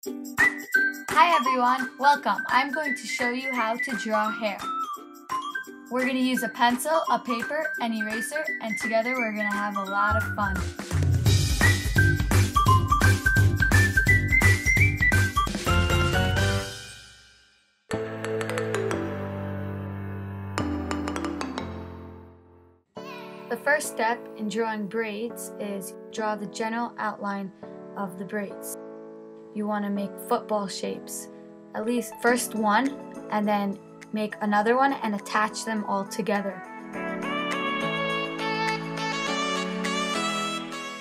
Hi everyone, welcome. I'm going to show you how to draw hair. We're going to use a pencil, a paper, an eraser, and together we're going to have a lot of fun. The first step in drawing braids is draw the general outline of the braids. You want to make football shapes, at least first one, and then make another one and attach them all together.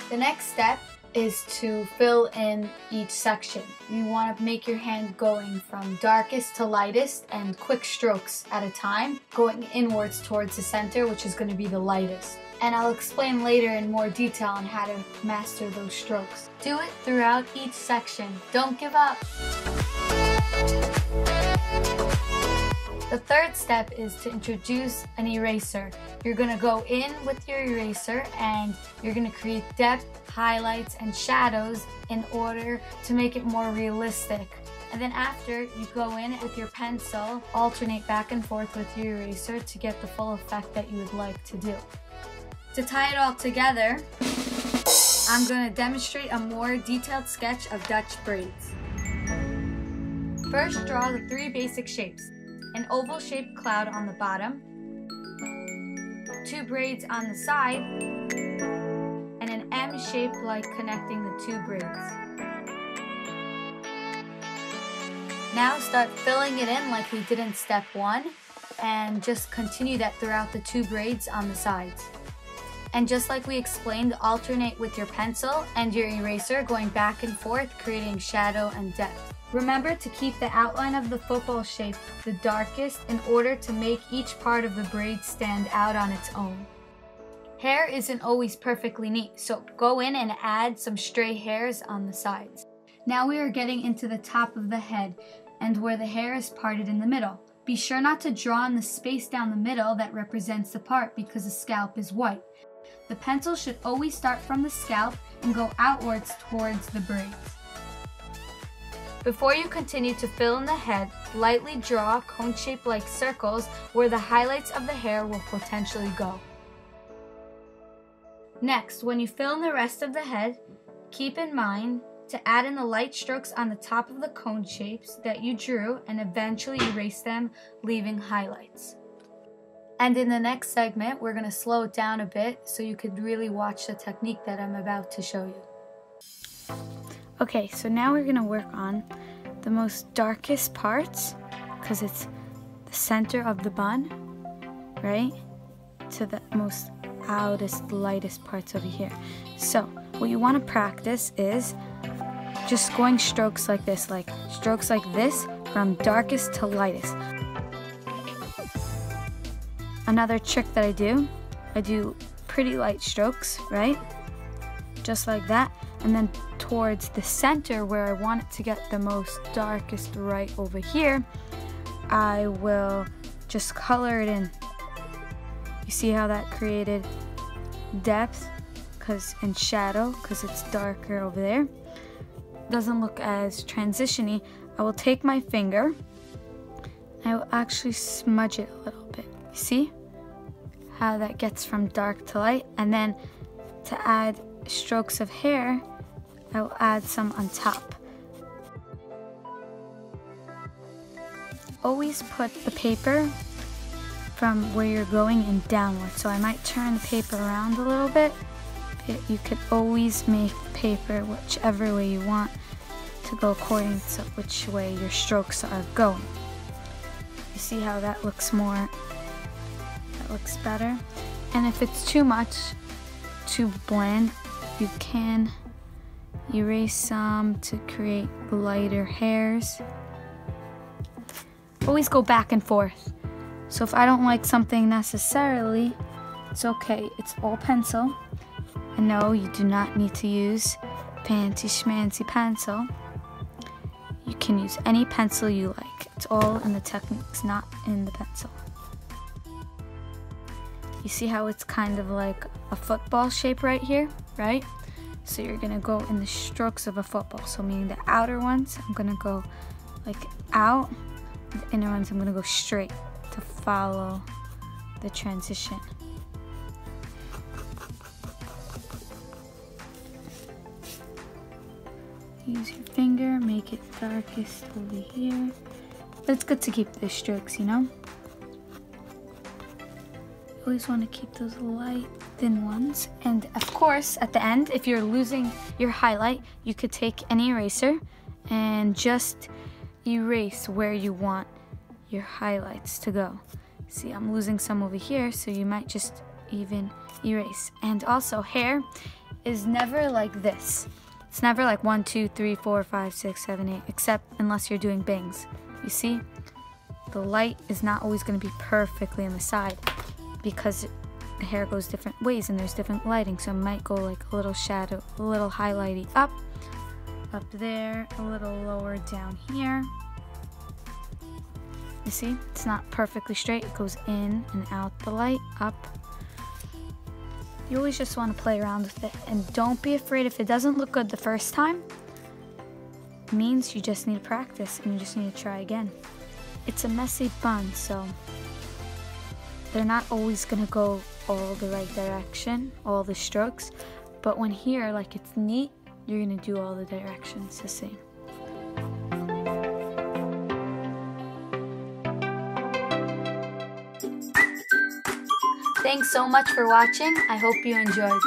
The next step is to fill in each section. You want to make your hand going from darkest to lightest and quick strokes at a time, going inwards towards the center, which is going to be the lightest. And I'll explain later in more detail on how to master those strokes. Do it throughout each section. Don't give up. The third step is to introduce an eraser. You're going to go in with your eraser and you're going to create depth, highlights, and shadows in order to make it more realistic. And then after, you go in with your pencil, alternate back and forth with your eraser to get the full effect that you would like to do. To tie it all together, I'm going to demonstrate a more detailed sketch of Dutch braids. First, draw the three basic shapes. An oval-shaped cloud on the bottom, two braids on the side, and an M shape like connecting the two braids. Now start filling it in like we did in step 1, and just continue that throughout the two braids on the sides. And just like we explained, alternate with your pencil and your eraser, going back and forth, creating shadow and depth. Remember to keep the outline of the football shape the darkest in order to make each part of the braid stand out on its own. Hair isn't always perfectly neat, so go in and add some stray hairs on the sides. Now we are getting into the top of the head and where the hair is parted in the middle. Be sure not to draw in the space down the middle that represents the part because the scalp is white. The pencil should always start from the scalp and go outwards towards the braids. Before you continue to fill in the head, lightly draw cone-shaped like circles where the highlights of the hair will potentially go. Next, when you fill in the rest of the head, keep in mind to add in the light strokes on the top of the cone shapes that you drew and eventually erase them, leaving highlights. And in the next segment, we're going to slow it down a bit so you could really watch the technique that I'm about to show you. Okay, so now we're going to work on the most darkest parts, because it's the center of the bun, right, to the most outest, lightest parts over here. So what you want to practice is just going strokes like this from darkest to lightest. Another trick that I do pretty light strokes, right, just like that, and then towards the center where I want it to get the most darkest right over here, I will just color it in. You see how that created depth and shadow because it's darker over there. Doesn't look as transition-y. I will take my finger, I will actually smudge it a little bit. You see how that gets from dark to light? And then to add strokes of hair, I will add some on top. Always put the paper from where you're going in downward. So I might turn the paper around a little bit. You could always make paper whichever way you want to go according to which way your strokes are going. You see how that looks better? And if it's too much, too bland, you can erase some to create lighter hairs. Always go back and forth. So if I don't like something necessarily, it's okay. It's all pencil. And no, you do not need to use fancy schmancy pencil. You can use any pencil you like. It's all in the techniques, not in the pencil. You see how it's kind of like a football shape right here, right? So you're gonna go in the strokes of a football. So meaning the outer ones, I'm gonna go like out. The inner ones, I'm gonna go straight to follow the transition. Use your finger, make it darkest over here. But it's good to keep the strokes, you know? Always want to keep those light, thin ones. And of course, at the end, if you're losing your highlight, you could take any eraser and just erase where you want your highlights to go. See, I'm losing some over here, so you might just even erase. And also, hair is never like this. It's never like 1, 2, 3, 4, 5, 6, 7, 8, except unless you're doing bangs. You see, the light is not always going to be perfectly on the side because the hair goes different ways and there's different lighting. So it might go like a little shadow, a little highlighty up there, a little lower down here. You see, it's not perfectly straight. It goes in and out the light, up. You always just want to play around with it, and don't be afraid if it doesn't look good the first time. It means you just need to practice and you just need to try again. It's a messy bun, so they're not always gonna go all the right direction, all the strokes, but when here, like it's neat, you're gonna do all the directions the same. Thanks so much for watching. I hope you enjoyed.